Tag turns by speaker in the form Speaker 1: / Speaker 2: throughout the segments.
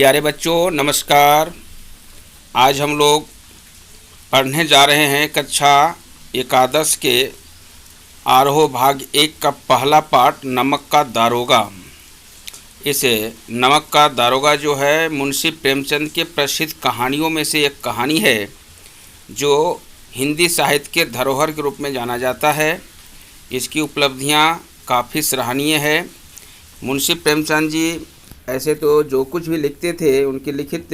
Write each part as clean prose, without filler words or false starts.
Speaker 1: प्यारे बच्चों नमस्कार। आज हम लोग पढ़ने जा रहे हैं कक्षा एकादश के आरोह भाग 1 का पहला पाठ नमक का दारोगा। इसे नमक का दारोगा जो है मुंशी प्रेमचंद के प्रसिद्ध कहानियों में से एक कहानी है जो हिंदी साहित्य के धरोहर के रूप में जाना जाता है। इसकी उपलब्धियां काफ़ी सराहनीय है। मुंशी प्रेमचंद जी ऐसे तो जो कुछ भी लिखते थे, उनके लिखित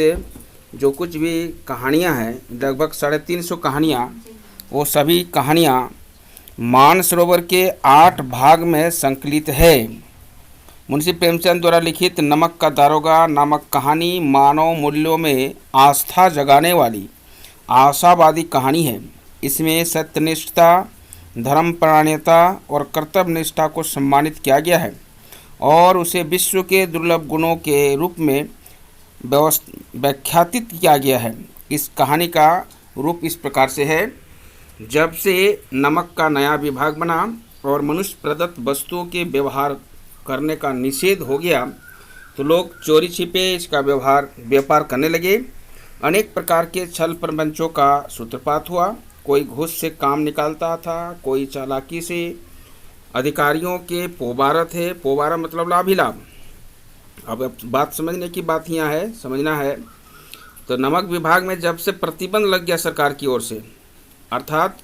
Speaker 1: जो कुछ भी कहानियां हैं, लगभग 350 कहानियां, वो सभी कहानियां मानसरोवर के 8 भाग में संकलित है। मुंशी प्रेमचंद द्वारा लिखित नमक का दारोगा नामक कहानी मानव मूल्यों में आस्था जगाने वाली आशावादी कहानी है। इसमें सत्यनिष्ठता, धर्मपरायणता और कर्तव्यनिष्ठा को सम्मानित किया गया है और उसे विश्व के दुर्लभ गुणों के रूप में व्याख्यातित किया गया है। इस कहानी का रूप इस प्रकार से है। जब से नमक का नया विभाग बना और मनुष्य प्रदत्त वस्तुओं के व्यवहार करने का निषेध हो गया तो लोग चोरी छिपे इसका व्यापार करने लगे। अनेक प्रकार के छल प्रपंचों का सूत्रपात हुआ। कोई घूस से काम निकालता था, कोई चालाकी से अधिकारियों के पोबारा थे। पोबारा मतलब लाभ ही लाभ। अब बात समझने की बात यहाँ है, समझना है। तो नमक विभाग में जब से प्रतिबंध लग गया सरकार की ओर से, अर्थात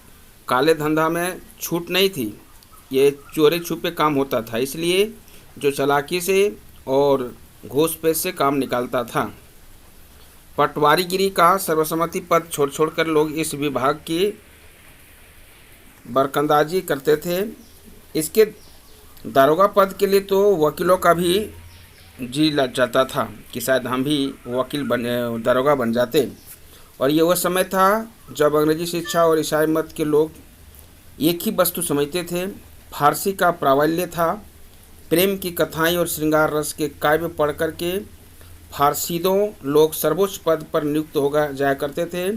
Speaker 1: काले धंधा में छूट नहीं थी, ये चोरी छुपे काम होता था, इसलिए जो चालाकी से और घूस पेश से काम निकालता था। पटवारीगिरी का सर्वसम्मति पद छोड़कर लोग इस विभाग की बरकंदाजी करते थे। इसके दारोगा पद के लिए तो वकीलों का भी जी लग जाता था कि शायद हम भी दारोगा बन जाते। और ये वह समय था जब अंग्रेजी शिक्षा और ईसाई मत के लोग एक ही वस्तु समझते थे। फारसी का प्राबल्य था। प्रेम की कथाएं और श्रृंगार रस के काव्य पढ़ कर के फारसीदों लोग सर्वोच्च पद पर नियुक्त हो जाया करते थे।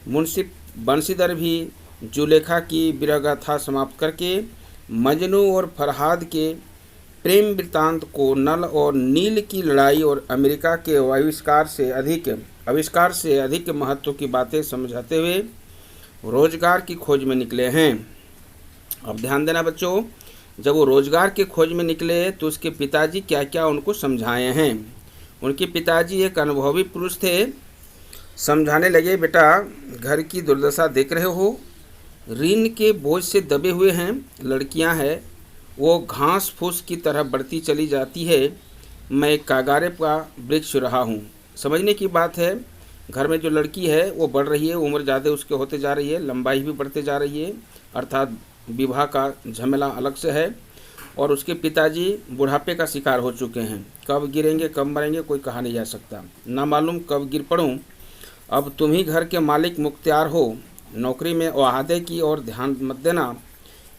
Speaker 1: मुंशी बंशीधर भी जुलेखा की विरहगाथा समाप्त करके मजनू और फरहाद के प्रेम वृत्तांत को, नल और नील की लड़ाई और अमेरिका के आविष्कार से अधिक महत्व की बातें समझाते हुए रोजगार की खोज में निकले हैं। अब ध्यान देना बच्चों, जब वो रोजगार की खोज में निकले तो उसके पिताजी क्या क्या उनको समझाए हैं। उनके पिताजी एक अनुभवी पुरुष थे। समझाने लगे, बेटा घर की दुर्दशा देख रहे हो, ऋण के बोझ से दबे हुए हैं। लड़कियां हैं वो घास फूस की तरह बढ़ती चली जाती है। मैं कागारे का वृक्ष रहा हूँ। समझने की बात है, घर में जो लड़की है वो बढ़ रही है, उम्र ज़्यादा उसके होते जा रही है, लंबाई भी बढ़ते जा रही है, अर्थात विवाह का झमेला अलग से है। और उसके पिताजी बुढ़ापे का शिकार हो चुके हैं। कब गिरेंगे कब मरेंगे कोई कहा नहीं जा सकता, ना मालूम कब गिर पड़ूँ। अब तुम ही घर के मालिक मुख्तियार हो। नौकरी में ओहदे की ओर ध्यान मत देना,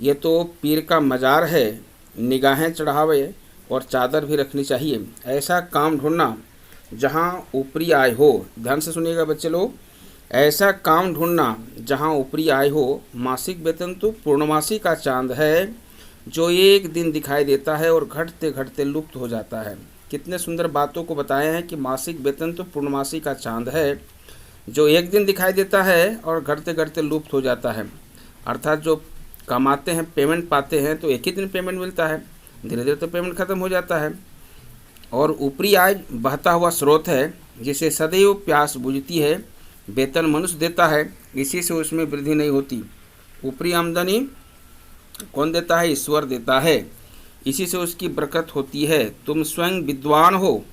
Speaker 1: ये तो पीर का मज़ार है। निगाहें चढ़ावे और चादर भी रखनी चाहिए। ऐसा काम ढूंढना जहाँ ऊपरी आय हो। ध्यान से सुनिएगा बच्चे लोग, ऐसा काम ढूंढना जहाँ ऊपरी आय हो। मासिक वेतन तो पूर्णमासी का चांद है जो एक दिन दिखाई देता है और घटते घटते लुप्त हो जाता है। कितने सुंदर बातों को बताए हैं कि मासिक वेतन तो पूर्णमासी का चांद है जो एक दिन दिखाई देता है और घटते घटते लुप्त हो जाता है। अर्थात जो कमाते हैं, पेमेंट पाते हैं तो एक ही दिन पेमेंट मिलता है, धीरे धीरे तो पेमेंट ख़त्म हो जाता है। और ऊपरी आय बहता हुआ स्रोत है जिसे सदैव प्यास बुझती है। वेतन मनुष्य देता है, इसी से उसमें वृद्धि नहीं होती। ऊपरी आमदनी कौन देता है? ईश्वर देता है, इसी से उसकी बरकत होती है। तुम स्वयं विद्वान हो,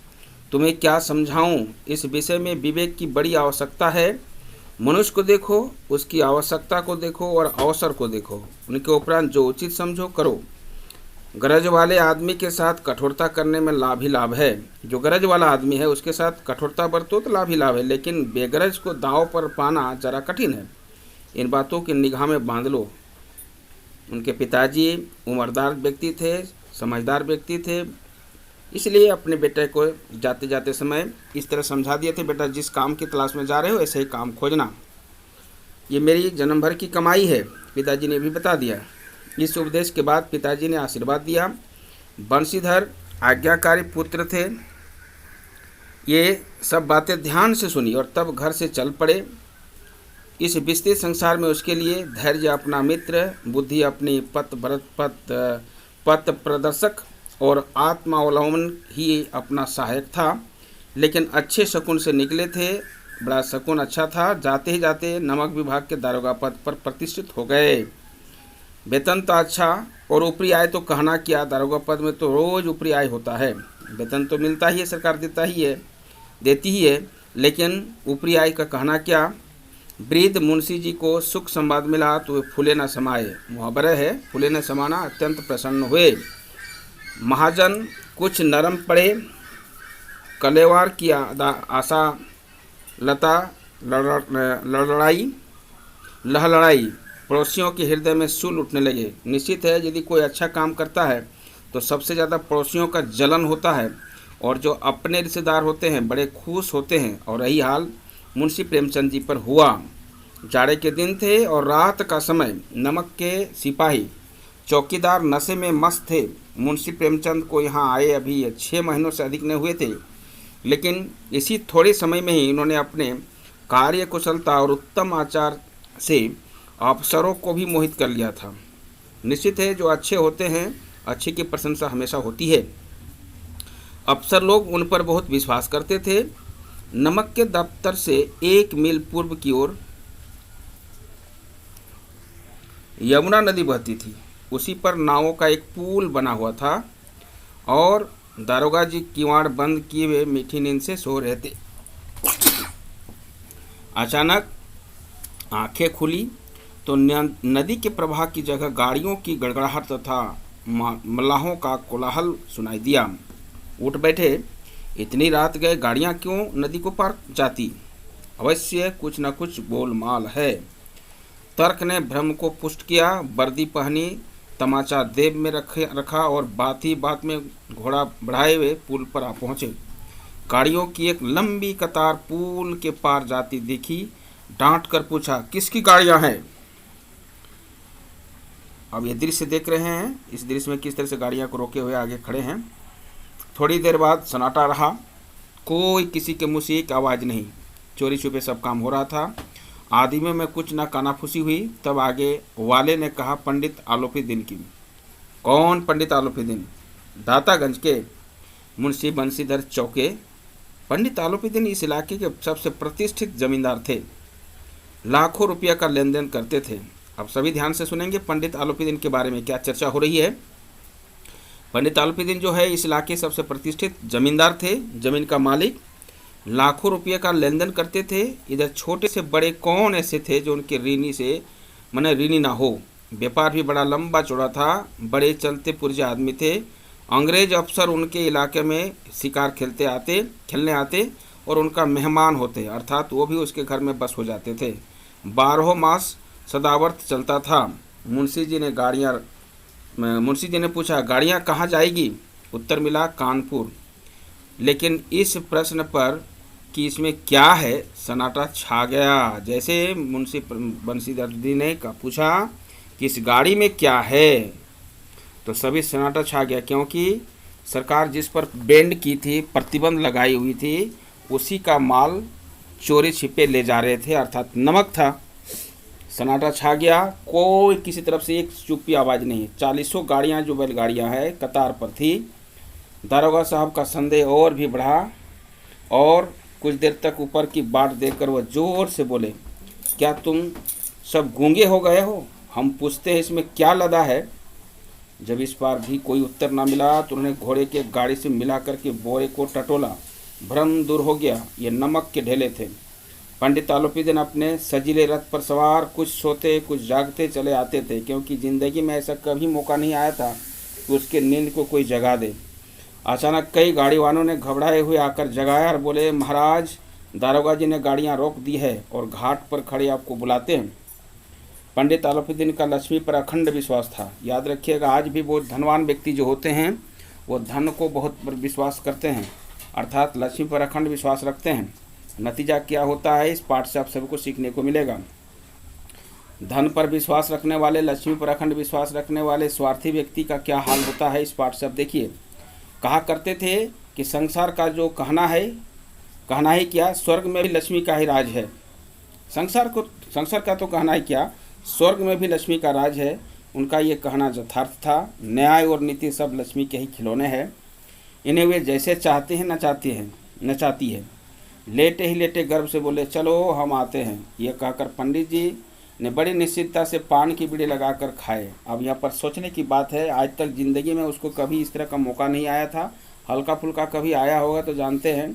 Speaker 1: तुम्हें क्या समझाऊं? इस विषय में विवेक की बड़ी आवश्यकता है। मनुष्य को देखो, उसकी आवश्यकता को देखो और अवसर को देखो, उनके उपरांत जो उचित समझो करो। गरज वाले आदमी के साथ कठोरता करने में लाभ ही लाभ है। जो गरज वाला आदमी है उसके साथ कठोरता बरतो तो लाभ ही लाभ है, लेकिन बेगरज को दांव पर पाना जरा कठिन है। इन बातों की निगाह में बांध लो। उनके पिताजी उम्रदार व्यक्ति थे, समझदार व्यक्ति थे, इसलिए अपने बेटे को जाते जाते समय इस तरह समझा दिए थे, बेटा जिस काम की तलाश में जा रहे हो ऐसे ही काम खोजना, ये मेरी जन्म भर की कमाई है। पिताजी ने भी बता दिया। इस उपदेश के बाद पिताजी ने आशीर्वाद दिया। बंशीधर आज्ञाकारी पुत्र थे। ये सब बातें ध्यान से सुनी और तब घर से चल पड़े। इस विस्तृत संसार में उसके लिए धैर्य अपना मित्र, बुद्धि अपनी पथ प्रदर्शक और आत्मावलंबन ही अपना सहायक था। लेकिन अच्छे शकुन से निकले थे, बड़ा शकुन अच्छा था। जाते ही जाते नमक विभाग के दारोगा पद पर प्रतिष्ठित हो गए। वेतन तो अच्छा और ऊपरी आय तो कहना क्या, दारोगा पद में तो रोज ऊपरी आय होता है। वेतन तो मिलता ही है, सरकार देती ही है, लेकिन ऊपरी आय का कहना क्या। वृद्ध मुंशी जी को सुख संवाद मिला तो वे फूले न समाये, मुहावरा है, फूले न समाना, अत्यंत प्रसन्न हुए। महाजन कुछ नरम पड़े, कलेवार की आशा लता लहलड़ाई पड़ोसियों के हृदय में शूल उठने लगे। निश्चित है, यदि कोई अच्छा काम करता है तो सबसे ज़्यादा पड़ोसियों का जलन होता है और जो अपने रिश्तेदार होते हैं बड़े खुश होते हैं। और यही हाल मुंशी प्रेमचंद जी पर हुआ। जाड़े के दिन थे और रात का समय। नमक के सिपाही चौकीदार नशे में मस्त थे। मुंशी प्रेमचंद को यहाँ आए अभी 6 महीनों से अधिक नहीं हुए थे, लेकिन इसी थोड़े समय में ही इन्होंने अपने कार्य कुशलता और उत्तम आचार से अफसरों को भी मोहित कर लिया था। निश्चित है, जो अच्छे होते हैं अच्छे की प्रशंसा हमेशा होती है। अफसर लोग उन पर बहुत विश्वास करते थे। नमक के दफ्तर से 1 मील पूर्व की ओर यमुना नदी बहती थी। उसी पर नावों का एक पुल बना हुआ था और दारोगा जी किवाड़ बंद किए हुए मीठी नींद से सो रहे थे। अचानक आंखें खुली तो नदी के प्रवाह की जगह गाड़ियों की गड़गड़ाहट तथा मल्लाहों का कोलाहल सुनाई दिया। उठ बैठे, इतनी रात गए, गाड़ियां क्यों नदी को पार जाती? अवश्य कुछ न कुछ गोलमाल है। तर्क ने भ्रम को पुष्ट किया। वर्दी पहनी, तमाचा देब में रखा और बात ही बात में घोड़ा बढ़ाए हुए पुल पर आ पहुँचे। गाड़ियों की एक लंबी कतार पुल के पार जाती दिखी। डांट कर पूछा, किसकी गाड़ियां हैं? अब ये दृश्य देख रहे हैं, इस दृश्य में किस तरह से गाड़ियां को रोके हुए आगे खड़े हैं। थोड़ी देर बाद सन्नाटा रहा, कोई किसी के मुँह से एक आवाज़ नहीं। चोरी छुपे सब काम हो रहा था। आदमियों में कुछ न कानाफूसी हुई। तब आगे वाले ने कहा, पंडित आलोफीदीन की। कौन पंडित आलोफीदीन? दातागंज के मुंशी बंसीधर चौके। पंडित आलोफीदीन इस इलाके के सबसे प्रतिष्ठित जमींदार थे। लाखों रुपया का लेन देन करते थे। अब सभी ध्यान से सुनेंगे पंडित आलोफीदीन के बारे में क्या चर्चा हो रही है। पंडित आलोफीदीन जो है इस इलाके सबसे प्रतिष्ठित जमींदार थे, जमीन का मालिक। लाखों रुपये का लेन देन करते थे। इधर छोटे से बड़े कौन ऐसे थे जो उनके ऋणी ना हो। व्यापार भी बड़ा लंबा चौड़ा था। बड़े चलते पुर्जे आदमी थे। अंग्रेज अफसर उनके इलाके में शिकार खेलने आते और उनका मेहमान होते, अर्थात वो भी उसके घर में बस हो जाते थे। 12 मास सदावर्त चलता था। मुंशी जी ने पूछा, गाड़ियाँ कहाँ जाएगी? उत्तर मिला, कानपुर। लेकिन इस प्रश्न पर कि इसमें क्या है, सन्नाटा छा गया। जैसे मुंशी बंसीधर जी ने पूछा कि इस गाड़ी में क्या है, तो सभी सन्नाटा छा गया, क्योंकि सरकार जिस पर बैंड की थी, प्रतिबंध लगाई हुई थी, उसी का माल चोरी छिपे ले जा रहे थे, अर्थात नमक था। सन्नाटा छा गया। कोई किसी तरफ से एक चुप्पी आवाज़ नहीं। 40 गाड़ियाँ जो बैलगाड़ियाँ हैं कतार पर थी। दारोगा साहब का संदेह और भी बढ़ा और कुछ देर तक ऊपर की बाट देखकर वह जोर से बोले, क्या तुम सब गूंगे हो गए हो? हम पूछते हैं इसमें क्या लदा है। जब इस बार भी कोई उत्तर न मिला तो उन्होंने घोड़े के गाड़ी से मिला करके बोरे को टटोला। भ्रम दूर हो गया। ये नमक के ढेले थे। पंडित आलोफीदीन अपने सजीले रथ पर सवार कुछ सोते कुछ जागते चले आते थे, क्योंकि ज़िंदगी में ऐसा कभी मौका नहीं आया था कि उसके नींद को कोई जगा दे। अचानक कई गाड़ी वालों ने घबराए हुए आकर जगाया और बोले, महाराज, दारोगा जी ने गाड़ियां रोक दी है और घाट पर खड़े आपको बुलाते हैं। पंडित आलोफीदीन का लक्ष्मी पर अखंड विश्वास था। याद रखिएगा, आज भी बहुत धनवान व्यक्ति जो होते हैं वो धन को बहुत विश्वास करते हैं, अर्थात लक्ष्मी पर अखंड विश्वास रखते हैं। नतीजा क्या होता है, इस पाठ से आप सबको सीखने को मिलेगा। धन पर विश्वास रखने वाले, लक्ष्मी पर अखंड विश्वास रखने वाले स्वार्थी व्यक्ति का क्या हाल होता है, इस पाठ से आप देखिए। कहा करते थे कि संसार का जो कहना है कहना ही क्या, स्वर्ग में भी लक्ष्मी का ही राज है। संसार का तो कहना ही क्या, स्वर्ग में भी लक्ष्मी का राज है। उनका ये कहना यथार्थ था। न्याय और नीति सब लक्ष्मी के ही खिलौने हैं। इन्हें वे जैसे चाहते हैं नचाती है। लेटे ही लेटे गर्व से बोले, चलो हम आते हैं। यह कहकर पंडित जी ने बड़ी निश्चितता से पान की बीड़ी लगाकर खाए। अब यहाँ पर सोचने की बात है, आज तक ज़िंदगी में उसको कभी इस तरह का मौका नहीं आया था। हल्का फुल्का कभी आया होगा तो जानते हैं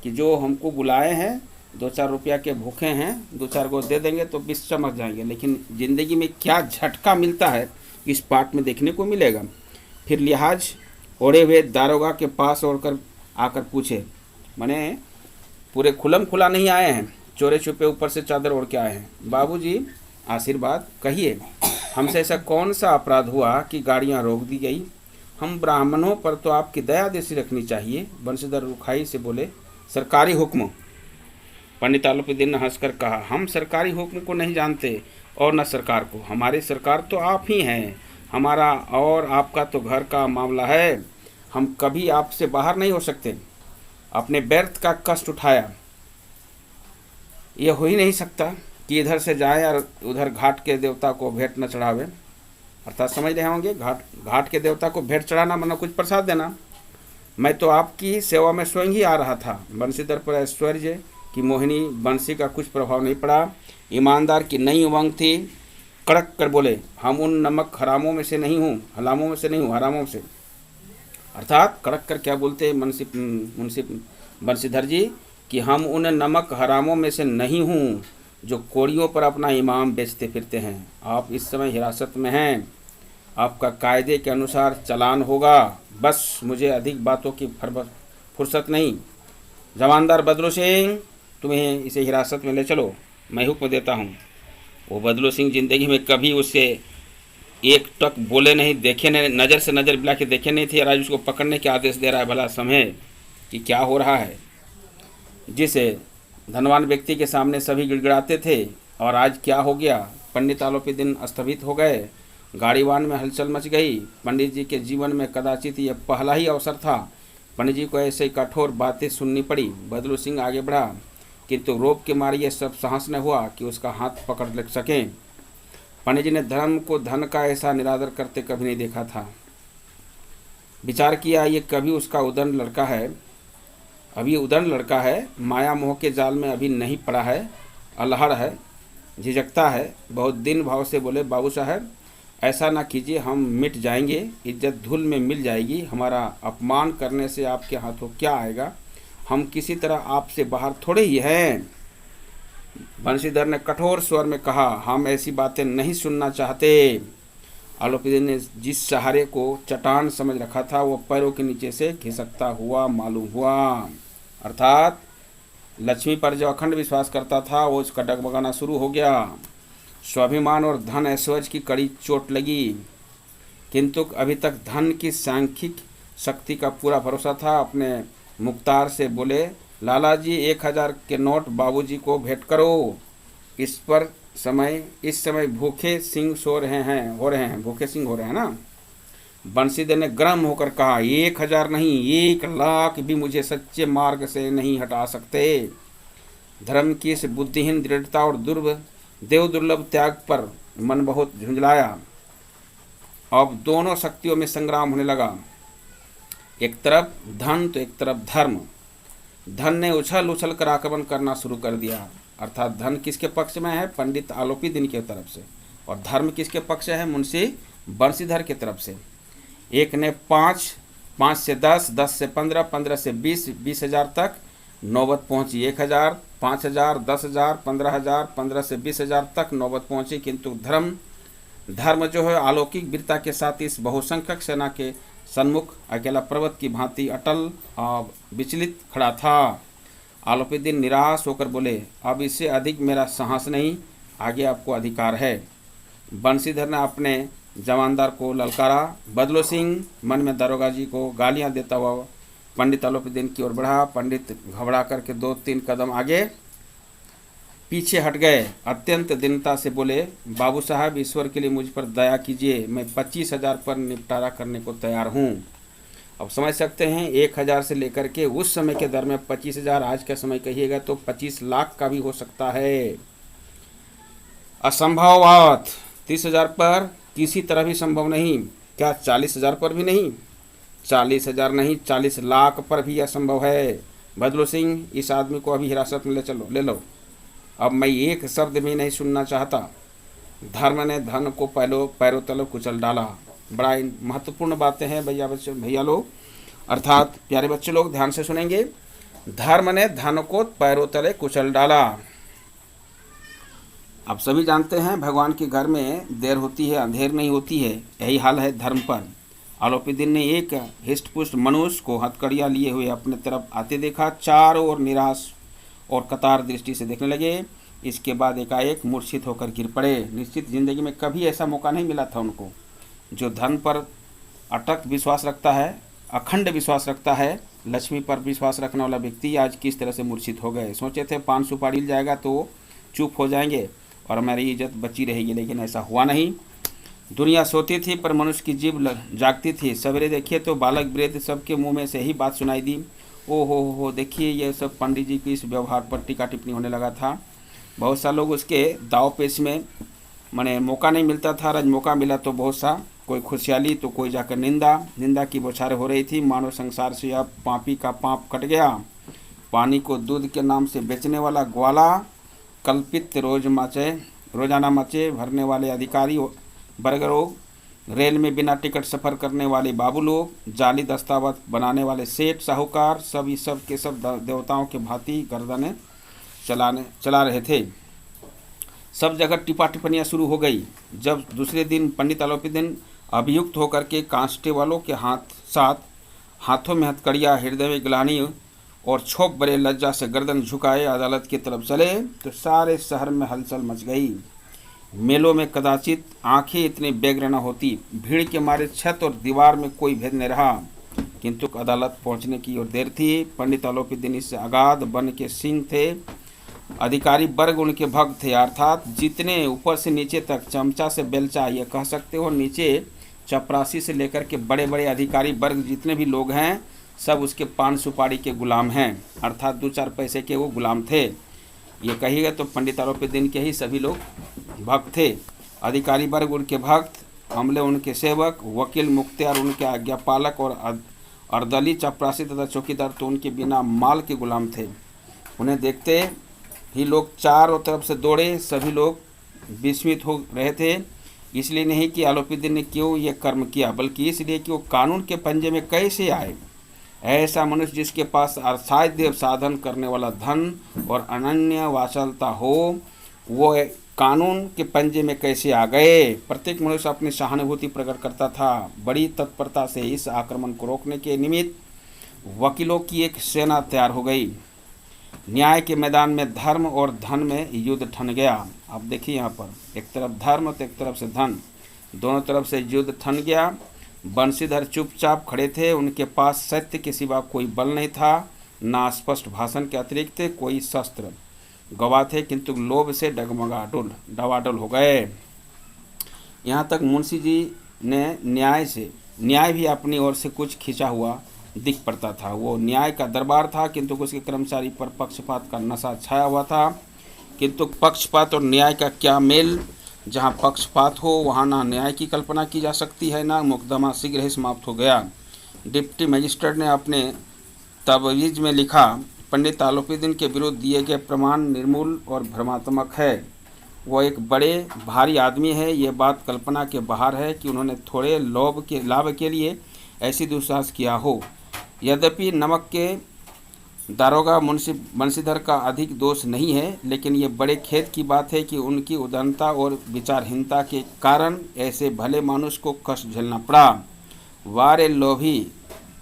Speaker 1: कि जो हमको बुलाए हैं, 2-4 रुपया के भूखे हैं, 2-4 को दे देंगे तो बिस चमक जाएंगे। लेकिन ज़िंदगी में क्या झटका मिलता है इस पाठ में देखने को मिलेगा। फिर लिहाज ओढ़े हुए दारोगा के पास आकर पूछे, माने पूरे खुलम खुला नहीं आए हैं, चोरे छुपे ऊपर से चादर ओढ़ के आए हैं। बाबूजी आशीर्वाद, कहिए हमसे ऐसा कौन सा अपराध हुआ कि गाड़ियां रोक दी गई? हम ब्राह्मणों पर तो आपकी दया दृष्टि रखनी चाहिए। बंशीधर रुखाई से बोले, सरकारी हुक्म। पंडित आलोपीदीन ने हंसकर कहा, हम सरकारी हुक्म को नहीं जानते और न सरकार को। हमारी सरकार तो आप ही हैं। हमारा और आपका तो घर का मामला है। हम कभी आपसे बाहर नहीं हो सकते। अपने व्यर्थ का कष्ट उठाया। यह हो ही नहीं सकता कि इधर से जाए और उधर घाट के देवता को भेंट न चढ़ावे। अर्थात समझ रहे होंगे, घाट के देवता को भेंट चढ़ाना मतलब कुछ प्रसाद देना। मैं तो आपकी सेवा में स्वयं ही आ रहा था। बंशीधर पर ऐश्वर्य की मोहिनी बंसी का कुछ प्रभाव नहीं पड़ा। ईमानदार की नई उमंग थी। कड़क कर बोले, हम उन नमक हरामों में से नहीं हूँ, हरामों से। अर्थात कड़क कर क्या बोलते हैं मुंशी बंशीधर जी, कि हम उन नमक हरामों में से नहीं हूँ जो कोड़ियों पर अपना इमाम बेचते फिरते हैं। आप इस समय हिरासत में हैं। आपका कायदे के अनुसार चालान होगा। बस मुझे अधिक बातों की फुर्सत नहीं। जमानदार बदलू सिंह, तुम्हें इसे हिरासत में ले चलो, मैं हुक्म देता हूँ। वो बदलू सिंह जिंदगी में कभी उससे एक टक बोले नहीं, देखे नहीं, नज़र से नज़र मिला के देखे नहीं थे। आज उसको पकड़ने के आदेश दे रहा है। भला समय कि क्या हो रहा है। जिस धनवान व्यक्ति के सामने सभी गिड़गिड़ाते थे और आज क्या हो गया। पंडित आलोपीदीन स्थगित हो गए। गाड़ीवान में हलचल मच गई। पंडित जी के जीवन में कदाचित यह पहला ही अवसर था। पंडित जी को ऐसे कठोर बातें सुननी पड़ी। बदलू सिंह आगे बढ़ा, किंतु रोब के मारे यह सब साहस न हुआ कि उसका हाथ पकड़ ले सकें। पंडित जी ने धर्म को धन का ऐसा निरादर करते कभी नहीं देखा था। विचार किया, ये कभी उसका उदंड लड़का है, माया मोह के जाल में अभी नहीं पड़ा है, अल्हड़ है, झिझकता है। बहुत दिन भाव से बोले, बाबू साहब ऐसा ना कीजिए, हम मिट जाएंगे, इज्जत धूल में मिल जाएगी। हमारा अपमान करने से आपके हाथों क्या आएगा? हम किसी तरह आपसे बाहर थोड़े ही हैं। बंशीधर ने कठोर स्वर में कहा, हम ऐसी बातें नहीं सुनना चाहते। आलोपीदीन ने जिस सहारे को चट्टान समझ रखा था वो पैरों के नीचे से खिसकता हुआ मालूम हुआ। अर्थात लक्ष्मी पर जो अखंड विश्वास करता था वो उसका डगमगाना शुरू हो गया। स्वाभिमान और धन ऐश्वर्य की कड़ी चोट लगी, किंतु अभी तक धन की सांख्यिक शक्ति का पूरा भरोसा था। अपने मुख्तार से बोले, लाला जी 1000 के नोट बाबूजी को भेंट करो। इस समय भूखे सिंह हो रहे हैं ना। बंशीधर ने गर्म होकर कहा, 1000 नहीं, 1,00,000 भी मुझे सच्चे मार्ग से नहीं हटा सकते। धर्म की इस बुद्धिहीन दृढ़ता और देव दुर्लभ त्याग पर मन बहुत झुंझलाया। अब दोनों शक्तियों में संग्राम होने लगा, एक तरफ धन तो एक तरफ धर्म। धन ने उछल कर आक्रमण करना शुरू कर दिया। अर्थात धन किसके पक्ष में है? पंडित आलोपीदीन की तरफ से। और धर्म किसके पक्ष है? मुंशी बंशीधर की तरफ से। एक ने 5 से 10, 10 से 15, 15 से 20, 20,000 तक नौबत पहुंची। 1,000, 5,000, 10,000, 15,000, 15 से 20,000 तक नौबत पहुंची। किंतु धर्म जो है अलौकिक वीरता के साथ इस बहुसंख्यक सेना के सन्मुख अकेला पर्वत की भांति अटल और विचलित खड़ा था। आलोपीदीन निराश होकर बोले, अब इससे अधिक मेरा साहस नहीं, आगे आपको अधिकार है। बंशीधर ने अपने जमानदार को ललकारा। बदलू सिंह मन में दारोगा जी को गालियां देता हुआ पंडित आलोपीदीन की ओर बढ़ा। पंडित घबरा करके 2-3 कदम आगे पीछे हट गए। अत्यंत दीनता से बोले, बाबू साहब ईश्वर के लिए मुझ पर दया कीजिए, मैं 25,000 पर निपटारा करने को तैयार हूँ। अब समझ सकते हैं 1000 से लेकर के उस समय के दर में 25,000, आज का समय कहिएगा तो 25 लाख का भी हो सकता है। असंभवत 30,000 पर किसी तरह भी संभव नहीं। क्या 40,000 पर भी नहीं? 40,000 नहीं, 40 लाख पर भी असंभव है। बदलू सिंह, इस आदमी को अभी हिरासत में ले लो। अब मैं एक शब्द भी नहीं सुनना चाहता। धर्म ने धन को पैरों तले कुचल डाला। बड़ा महत्वपूर्ण बातें हैं भैया लोग, अर्थात प्यारे बच्चे लोग ध्यान से सुनेंगे। धर्म ने धन को पैरों तले कुचल डाला। आप सभी जानते हैं भगवान के घर में देर होती है अंधेर नहीं होती है, यही हाल है धर्म पर। आलोपीदीन ने एक हिष्टपुष्ट मनुष्य को हथकड़ियाँ लिए हुए अपने तरफ आते देखा। चारों ओर निराश और कतार दृष्टि से देखने लगे। इसके बाद एकाएक मूर्छित होकर गिर पड़े। निश्चित जिंदगी में कभी ऐसा मौका नहीं मिला था उनको। जो धन पर अटक विश्वास रखता है, अखंड विश्वास रखता है, लक्ष्मी पर विश्वास रखने वाला व्यक्ति आज किस तरह से मूर्छित हो गए। सोचे थे पान सुपारी मिल जाएगा तो चुप हो जाएंगे और हमारी इज्जत बची रहेगी, लेकिन ऐसा हुआ नहीं। दुनिया सोती थी पर मनुष्य की जीभ जागती थी। सवेरे देखिए तो बालक वृद्ध सबके मुंह में से ही बात सुनाई दी। ओ हो देखिए, ये सब पंडित जी की इस व्यवहार पर टीका टिप्पणी होने लगा था। बहुत सा लोग उसके दाव पेश में माने मौका नहीं मिलता था। आज मौका मिला तो बहुत सा, कोई खुशहाली तो कोई जाकर निंदा की बौछारें हो रही थी। मानव संसार से अब पापी का पाप कट गया। पानी को दूध के नाम से बेचने वाला ग्वाला, कल्पित रोजाना मचे भरने वाले अधिकारी वर्ग, रेल में बिना टिकट सफ़र करने वाले बाबू लोग, जाली दस्तावेज बनाने वाले सेठ साहूकार, सब के सब देवताओं के भांति गर्दनें चला रहे थे। सब जगह टिप्पा टिप्पणियाँ शुरू हो गई। जब दूसरे दिन पंडित आलोपीदीन अभियुक्त होकर के कांस्टेबलों के हाथों में हथकड़ियाँ, हृदय में ग्लानि और छोप बड़े लज्जा से गर्दन झुकाए अदालत की तरफ चले तो सारे शहर में हलचल मच गई। मेलों में कदाचित आंखें इतनी व्यग्र न होती। भीड़ के मारे छत और दीवार में कोई भेद नहीं रहा, किंतु अदालत पहुंचने की ओर देर थी। पंडित आलोपीदीन इससे अगाध बन के सिंह थे। अधिकारी वर्ग उनके भक्त थे, अर्थात जितने ऊपर से नीचे तक, चमचा से बेलचा, ये कह सकते हो, नीचे चपरासी से लेकर के बड़े बड़े अधिकारी वर्ग जितने भी लोग हैं सब उसके पान सुपारी के गुलाम हैं, अर्थात 2-4 पैसे के वो गुलाम थे। ये कहिएगा तो पंडित आलोपीदीन के ही सभी लोग भक्त थे। अधिकारी वर्ग उनके भक्त, अमले उनके सेवक, वकील मुख्तियार उनके आज्ञापालक और अर्दली चपरासी तथा चौकीदार तो उनके बिना माल के गुलाम थे। उन्हें देखते ही लोग चारों तरफ से दौड़े। सभी लोग विस्मित हो रहे थे, इसलिए नहीं कि आलोपीदीन ने क्यों ये कर्म किया, बल्कि इसलिए कि वो कानून के पंजे में कैसे आए। ऐसा मनुष्य जिसके पास असाध्य साधन करने वाला धन और अनन्य वात्सल्यता हो, वो कानून के पंजे में कैसे आ गए। प्रत्येक मनुष्य अपनी सहानुभूति प्रकट करता था। बड़ी तत्परता से इस आक्रमण को रोकने के निमित्त वकीलों की एक सेना तैयार हो गई। न्याय के मैदान में धर्म और धन में युद्ध ठन गया। अब देखिए यहाँ पर एक तरफ धर्म तो एक तरफ से धन, दोनों तरफ से युद्ध ठन गया। बंशीधर चुपचाप खड़े थे। उनके पास सत्य के सिवा कोई बल नहीं था, ना स्पष्ट भाषण के अतिरिक्त कोई शस्त्र। गवाह थे किंतु लोभ से डवाडोल हो गए। यहाँ तक मुंशी जी ने न्याय भी अपनी ओर से कुछ खींचा हुआ दिख पड़ता था। वो न्याय का दरबार था, किंतु उसके कर्मचारी पर पक्षपात का नशा छाया हुआ था। किंतु पक्षपात और न्याय का क्या मेल। जहाँ पक्षपात हो वहाँ ना न्याय की कल्पना की जा सकती है, ना मुकदमा शीघ्र ही समाप्त हो गया। डिप्टी मजिस्ट्रेट ने अपने तबवीज में लिखा, पंडित आलोपीदीन के विरुद्ध दिए गए प्रमाण निर्मूल और भ्रमात्मक है। वो एक बड़े भारी आदमी है। ये बात कल्पना के बाहर है कि उन्होंने थोड़े लाभ के लिए ऐसी दुस्साहस किया हो। यद्यपि नमक के दारोगा बंशीधर का अधिक दोष नहीं है, लेकिन ये बड़े खेद की बात है कि उनकी उदारता और विचारहीनता के कारण ऐसे भले मानुष को कष्ट झेलना पड़ा। वारे लोभी,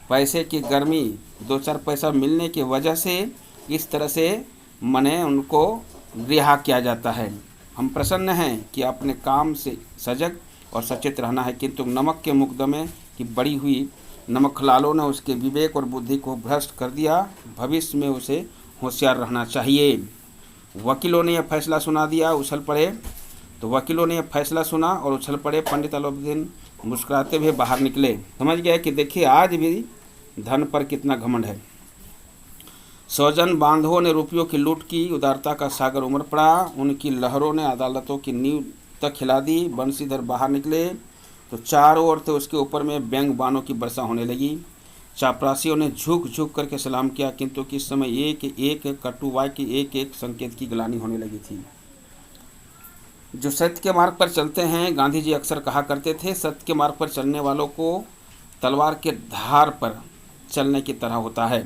Speaker 1: पैसे की गर्मी, 2-4 पैसा मिलने की वजह से इस तरह से मने उनको रिहा किया जाता है। हम प्रसन्न हैं कि अपने काम से सजग और सचेत रहना है, किंतु नमक के मुकदमे की बड़ी हुई नमकलालों ने उसके विवेक और बुद्धि को भ्रष्ट कर दिया। भविष्य में उसे होशियार रहना चाहिए। वकीलों ने यह फैसला सुना दिया, उछल पड़े। तो वकीलों ने यह फैसला सुना और उछल पड़े। पंडित आलोपीदीन मुस्कुराते हुए बाहर निकले। समझ गए कि देखिए आज भी धन पर कितना घमंड है। सौजन बांधवों ने रुपयों की लूट की, उदारता का सागर उमड़ पड़ा, उनकी लहरों ने अदालतों की नींव तक हिला दी। बंशीधर बाहर निकले तो चारों ओर से उसके ऊपर में व्यंग बाणों की वर्षा होने लगी। चापरासियों ने झुक झुक करके सलाम किया, किंतु किस समय एक एक कटुवाक्य एक एक संकेत की ग्लानि होने लगी थी। जो सत्य के मार्ग पर चलते हैं, गांधी जी अक्सर कहा करते थे, सत्य के मार्ग पर चलने वालों को तलवार के धार पर चलने की तरह होता है।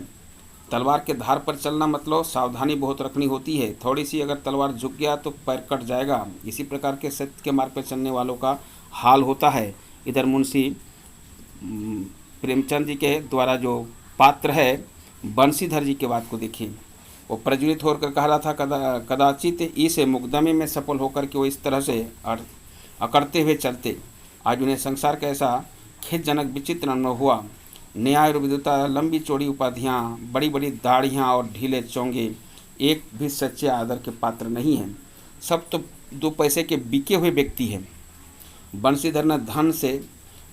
Speaker 1: तलवार के धार पर चलना मतलब सावधानी बहुत रखनी होती है। थोड़ी सी अगर तलवार झुक गया तो पैर कट जाएगा। इसी प्रकार के सत्य के मार्ग पर चलने वालों का हाल होता है। इधर मुंशी प्रेमचंद जी के द्वारा जो पात्र है बंशीधर जी के बात को देखिए। वो प्रज्वलित होकर कह रहा था, कदाचित इस मुकदमे में सफल होकर के वो इस तरह से अकड़ते हुए चलते। आज उन्हें संसार का ऐसा खेदजनक विचित्र अनुभव हुआ। न्याय और विद्वता, लंबी चौड़ी उपाधियाँ, बड़ी बड़ी दाढ़ियाँ और ढीले चोंगे एक भी सच्चे आदर के पात्र नहीं हैं। सब तो 2 पैसे के बिके हुए व्यक्ति हैं। बंशीधर ने धन से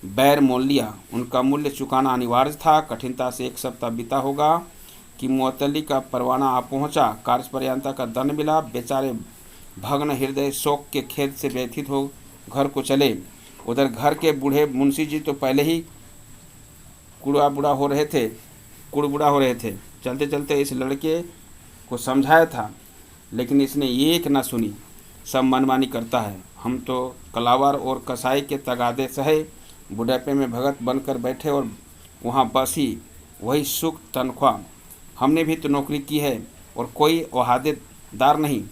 Speaker 1: बैर मोल लिया। उनका मूल्य चुकाना अनिवार्य था। कठिनता से 1 सप्ताह बीता होगा कि मुअत्तली का परवाना आ पहुँचा। कार्यपर्यंता का दंड मिला। बेचारे भग्न हृदय शोक के खेद से व्यथित हो घर को चले। उधर घर के बूढ़े मुंशी जी तो पहले ही कुड़बुड़ा हो रहे थे। चलते चलते इस लड़के को समझाया था, लेकिन इसने एक ना सुनी। सब मनमानी करता है। हम तो कलावर और कसाई के तगादे सहे बुढ़ापे में भगत बनकर बैठे और वहाँ बसी वही सुख तनख्वाह। हमने भी तो नौकरी की है और कोई ओहदेदार नहीं,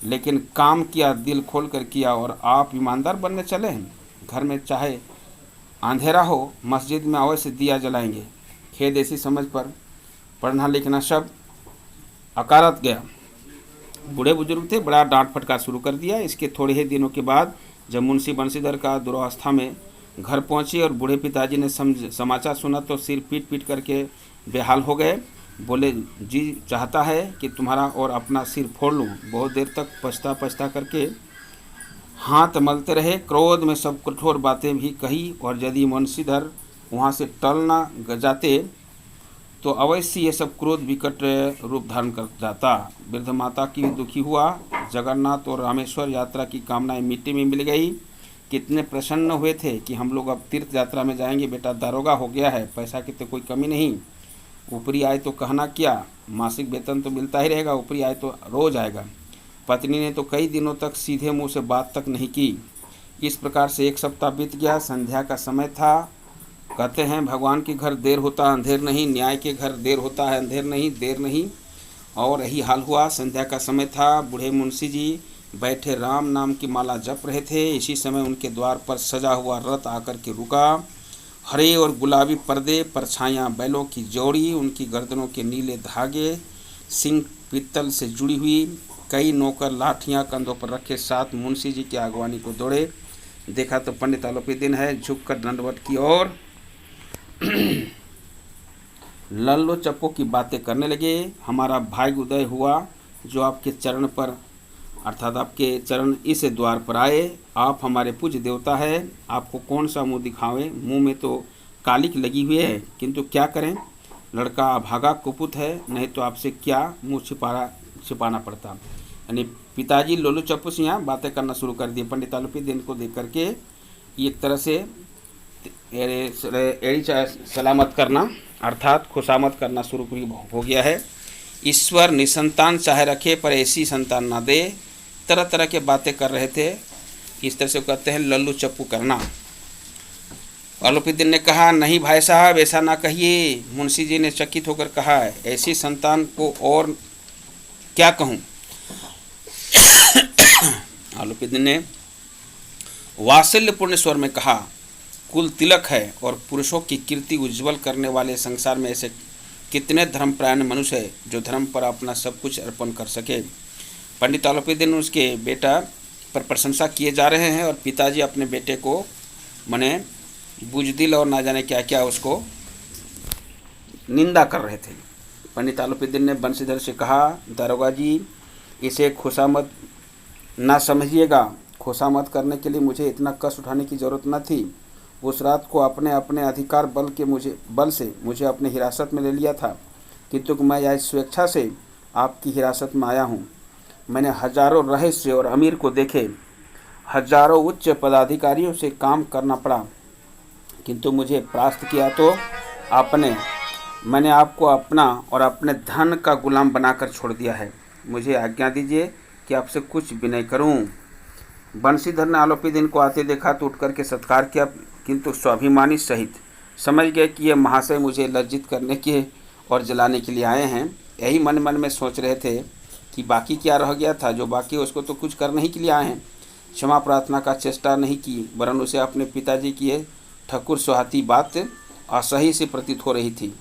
Speaker 1: लेकिन काम किया, दिल खोल कर किया। और आप ईमानदार बनने चले हैं। घर में चाहे अंधेरा हो, मस्जिद में अवश्य दिया जलाएंगे। खेद ऐसी समझ पर पढ़ना लिखना सब अकारत गया। बूढ़े बुजुर्ग थे, बड़ा डांट फटकार शुरू कर दिया। इसके थोड़े ही दिनों के बाद जब मुंशी बंशीधर का दुरावस्था में घर पहुंची और बूढ़े पिताजी ने समाचार सुना तो सिर पीट पीट करके बेहाल हो गए। बोले, जी चाहता है कि तुम्हारा और अपना सिर फोड़ लूँ। बहुत देर तक पछता करके हाथ मलते रहे। क्रोध में सब कठोर बातें भी कही, और यदि बंशीधर वहाँ से टल न जाते तो अवश्य ये सब क्रोध विकट रूप धारण कर जाता। वृद्ध माता की दुखी हुआ। जगन्नाथ और रामेश्वर यात्रा की कामनाएं मिट्टी में मिल गई। कितने प्रसन्न हुए थे कि हम लोग अब तीर्थ यात्रा में जाएंगे। बेटा दारोगा हो गया है, पैसा की तो कोई कमी नहीं। ऊपरी आय तो कहना क्या, मासिक वेतन तो मिलता ही रहेगा, ऊपरी आय तो रोज आएगा। पत्नी ने तो कई दिनों तक सीधे मुंह से बात तक नहीं की। इस प्रकार से 1 सप्ताह बीत गया। संध्या का समय था। कहते हैं भगवान के घर देर होता अंधेर नहीं, न्याय के घर देर होता है अंधेर नहीं, देर नहीं। और यही हाल हुआ। संध्या का समय था। बूढ़े मुंशी जी बैठे राम नाम की माला जप रहे थे। इसी समय उनके द्वार पर सजा हुआ रथ आकर के रुका। हरे और गुलाबी पर्दे, परछाइयाँ, बैलों की जोड़ी, उनकी गर्दनों के नीले धागे, सिंह पीतल से जुड़ी हुई। कई नौकर लाठियाँ कंधों पर रखे साथ मुंशी जी की आगवानी को दौड़े। देखा तो पंडित आलोपीदीन है, झुककर दंडवत की और लल्लो चप्पो की बातें करने लगे। हमारा भाग्य उदय हुआ जो आपके चरण पर, अर्थात आपके चरण इस द्वार पर आए। आप हमारे पूज्य देवता है। आपको कौन सा मुंह दिखावें। मुंह में तो कालिक लगी हुई है, किंतु क्या करें, लड़का अभागा कुपुत है, नहीं तो आपसे क्या मुँह छिपाना पड़ता। यानी पिताजी लोलू चप्पू से यहाँ बातें करना शुरू कर दिए। पंडित आलोपीदीन को देख करके एक तरह से एड़ी सलामत करना, अर्थात खुशामद करना शुरू हो गया है। ईश्वर निसंतान चाहे रखे पर ऐसी संतान ना दे। तरह तरह के बातें कर रहे थे। इस तरह से कहते हैं लल्लू चप्पू करना। आलोपीदीन ने कहा, नहीं भाई साहब ऐसा ना कहिए। मुंशी जी ने चकित होकर कहा, ऐसी संतान को और क्या कहूँ। आलोपीदीन ने वात्सल्यपूर्ण स्वर में कहा, कुल तिलक है और पुरुषों की कीर्ति उज्जवल करने वाले संसार में ऐसे कितने धर्मपरायण मनुष्य है जो धर्म पर अपना सब कुछ अर्पण कर सके। पंडित आलोपीदीन उसके बेटा पर प्रशंसा किए जा रहे हैं और पिताजी अपने बेटे को मने बुजदिल और ना जाने क्या क्या उसको निंदा कर रहे थे। पंडित आलोपीदीन ने बंशीधर से कहा, दारोगा जी इसे खुशामद ना समझिएगा। खुशामद करने के लिए मुझे इतना कष्ट उठाने की ज़रूरत न थी। उस रात को अपने अपने अधिकार बल से मुझे अपने हिरासत में ले लिया था, किंतु मैं आज स्वेच्छा से आपकी हिरासत में आया हूँ। मैंने हजारों रहस्य और अमीर को देखे, हजारों उच्च पदाधिकारियों से काम करना पड़ा, किंतु मुझे परास्त किया तो मैंने आपको अपना और अपने धन का गुलाम बनाकर छोड़ दिया है। मुझे आज्ञा दीजिए कि आपसे कुछ विनय करूं। बंशीधर ने आलोपीदीन को आते देखा तो उठ करके सत्कार किया, किंतु स्वाभिमानी सहित समझ गए कि ये महाशय मुझे लज्जित करने के और जलाने के लिए आए हैं। यही मन मन में सोच रहे थे कि बाकी क्या रह गया था, जो बाकी उसको तो कुछ करने ही के लिए आए हैं। क्षमा प्रार्थना का चेष्टा नहीं की, वरन उसे अपने पिताजी की ठकुर सुहाती बात असही से प्रतीत हो रही थी।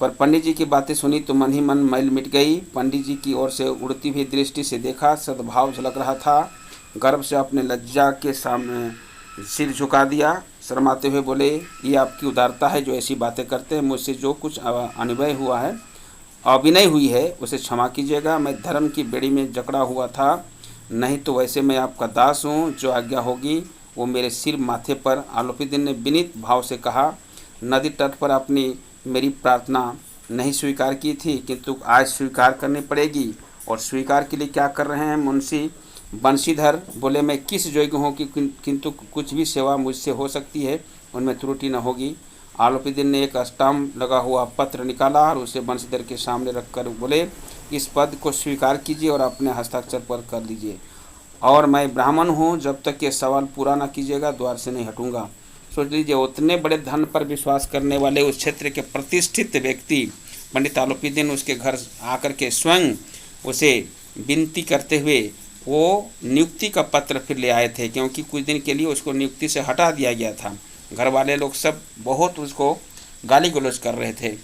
Speaker 1: पर पंडित जी की बातें सुनी तो मन ही मन मैल मिट गई। पंडित जी की ओर से उड़ती हुई दृष्टि से देखा, सद्भाव झलक रहा था। गर्व से अपने लज्जा के सामने सिर झुका दिया, शर्माते हुए बोले, ये आपकी उदारता है जो ऐसी बातें करते हैं। मुझसे जो कुछ अनिवार्य हुआ है, अभिनय हुई है, उसे क्षमा कीजिएगा। मैं धर्म की बेड़ी में जकड़ा हुआ था, नहीं तो वैसे मैं आपका दास हूँ। जो आज्ञा होगी वो मेरे सिर माथे पर। आलोपीदीन ने विनीत भाव से कहा, नदी तट पर आपने मेरी प्रार्थना नहीं स्वीकार की थी, किंतु आज स्वीकार करनी पड़ेगी। और स्वीकार के लिए क्या कर रहे हैं मुंशी? बंशीधर बोले, मैं किस योग्य हूँ कि किंतु कुछ भी सेवा मुझसे हो सकती है, उनमें त्रुटि न होगी। आलोपीदीन ने एक स्टाम्प लगा हुआ पत्र निकाला और उसे बंशीधर के सामने रखकर बोले, इस पद को स्वीकार कीजिए और अपने हस्ताक्षर पर कर लीजिए। और मैं ब्राह्मण हूँ, जब तक ये सवाल पूरा न कीजिएगा द्वार से नहीं हटूंगा। सोच लीजिए, उतने बड़े धन पर विश्वास करने वाले उस क्षेत्र के प्रतिष्ठित व्यक्ति पंडित आलोपीदीन उसके घर आकर के स्वयं उसे विनती करते हुए वो नियुक्ति का पत्र फिर ले आए थे, क्योंकि कुछ दिन के लिए उसको नियुक्ति से हटा दिया गया था। घर वाले लोग सब बहुत उसको गाली गलौज कर रहे थे,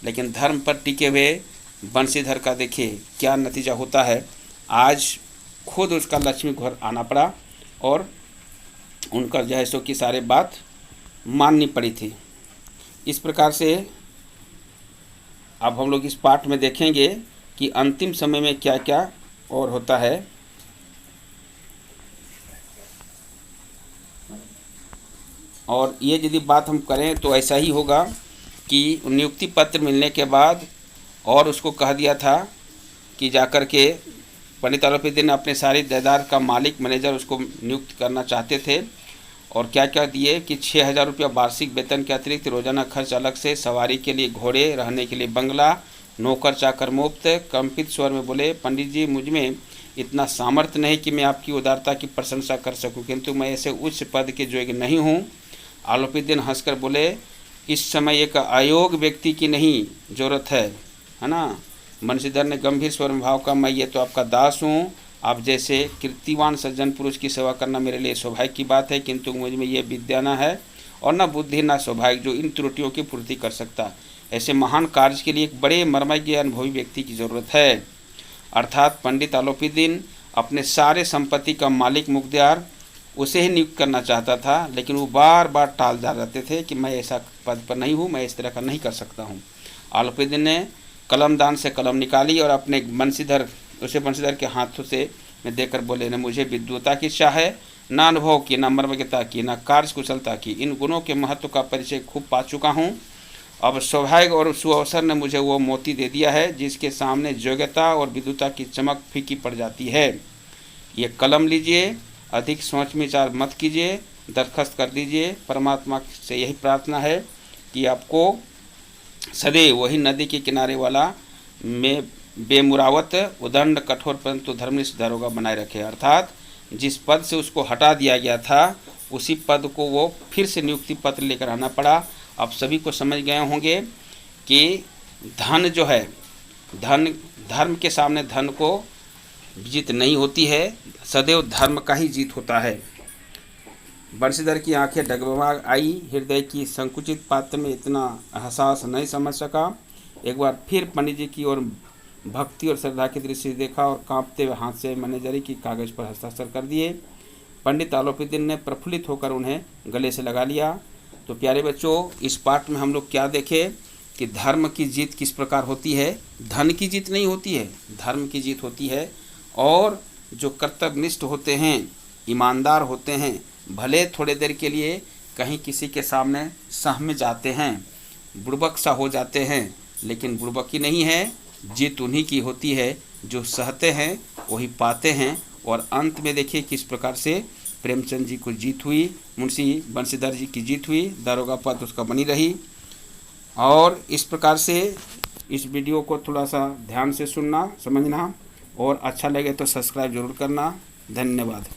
Speaker 1: लेकिन धर्म पर टिके हुए बंशीधर का देखिए क्या नतीजा होता है। आज खुद उसका लक्ष्मी घर आना पड़ा और उनका जो है सो की सारे बात माननी पड़ी थी। इस प्रकार से अब हम लोग इस पाठ में देखेंगे कि अंतिम समय में क्या क्या और होता है। और ये यदि बात हम करें तो ऐसा ही होगा कि नियुक्ति पत्र मिलने के बाद और उसको कह दिया था कि जाकर के पंडित आलोपीदीन ने अपने सारी जायदाद का मालिक मैनेजर उसको नियुक्त करना चाहते थे। और क्या क्या दिए कि 6,000 रुपया वार्षिक वेतन के अतिरिक्त रोजाना खर्च अलग से, सवारी के लिए घोड़े, रहने के लिए बंगला, नौकर चाकर मुफ्त। कंपित स्वर में बोले, पंडित जी, मुझ में इतना सामर्थ्य नहीं कि मैं आपकी उदारता की प्रशंसा कर सकूं, किंतु मैं ऐसे उच्च पद के योग्य नहीं हूं। आलोपीदीन हंसकर बोले, इस समय एक अयोग्य व्यक्ति की नहीं जरूरत है ना। बंशीधर ने गंभीर स्वर में भाव का, मैं ये तो आपका दास हूँ, आप जैसे कीर्तिवान सज्जन पुरुष की सेवा करना मेरे लिए सौभाग्य की बात है, किंतु मुझ में ये विद्या न है और न बुद्धि न सौभाग्य जो इन त्रुटियों की पूर्ति कर सकता। ऐसे महान कार्य के लिए एक बड़े मर्मज्ञ अनुभवी व्यक्ति की जरूरत है। अर्थात पंडित आलोपीदीन अपने सारे संपत्ति का मालिक मुख्तियार उसे ही नियुक्त करना चाहता था, लेकिन वो बार बार टाल जा जाते थे कि मैं ऐसा पद पर नहीं हूँ, मैं इस तरह का नहीं कर सकता हूँ। आलोपीदीन ने कलमदान से कलम निकाली और अपने बंशीधर के हाथों से में देकर बोले, न मुझे विद्वता की इच्छा है, न अनुभव की, न मर्मज्ञता की, न कार्य कुशलता की। इन गुणों के महत्व का परिचय खूब पा चुका हूँ। अब सौभाग्य और सुअवसर ने मुझे वो मोती दे दिया है जिसके सामने योग्यता और विद्वता की चमक फीकी पड़ जाती है। ये कलम लीजिए, अधिक सोच विचार मत कीजिए, दरख्वास्त कर दीजिए। परमात्मा से यही प्रार्थना है कि आपको सदैव वही नदी के किनारे वाला में बेमुरावत, उदंड, कठोर परंतु धर्मनिष्ठ दारोगा बनाए रखे। अर्थात जिस पद से उसको हटा दिया गया था उसी पद को वो फिर से नियुक्ति पत्र लेकर आना पड़ा। आप सभी को समझ गए होंगे कि धन जो है, धर्म के सामने धन को जीत नहीं होती है, सदैव धर्म का ही जीत होता है। बंशीधर की आंखें डगमगा आई, हृदय की संकुचित पात्र में इतना एहसास नहीं समझ सका। एक बार फिर पंडित जी की ओर भक्ति और श्रद्धा की दृष्टि देखा और कांपते हुए हाथ से मैनेजरी की कागज पर हस्ताक्षर कर दिए। पंडित आलोपीदीन ने प्रफुल्लित होकर उन्हें गले से लगा लिया। तो प्यारे बच्चों, इस पाठ में हम लोग क्या देखें कि धर्म की जीत किस प्रकार होती है। धन की जीत नहीं होती है, धर्म की जीत होती है। और जो कर्तव्यनिष्ठ होते हैं, ईमानदार होते हैं, भले थोड़े देर के लिए कहीं किसी के सामने सहम जाते हैं, बुड़बक सा हो जाते हैं, लेकिन बुड़बकी नहीं है, जीत उन्हीं की होती है जो सहते हैं वही पाते हैं। और अंत में देखिए किस प्रकार से प्रेमचंद जी को जीत हुई, मुंशी बंशीधर जी की जीत हुई, दारोगा पद उसका बनी रही। और इस प्रकार से इस वीडियो को थोड़ा सा ध्यान से सुनना, समझना, और अच्छा लगे तो सब्सक्राइब जरूर करना। धन्यवाद।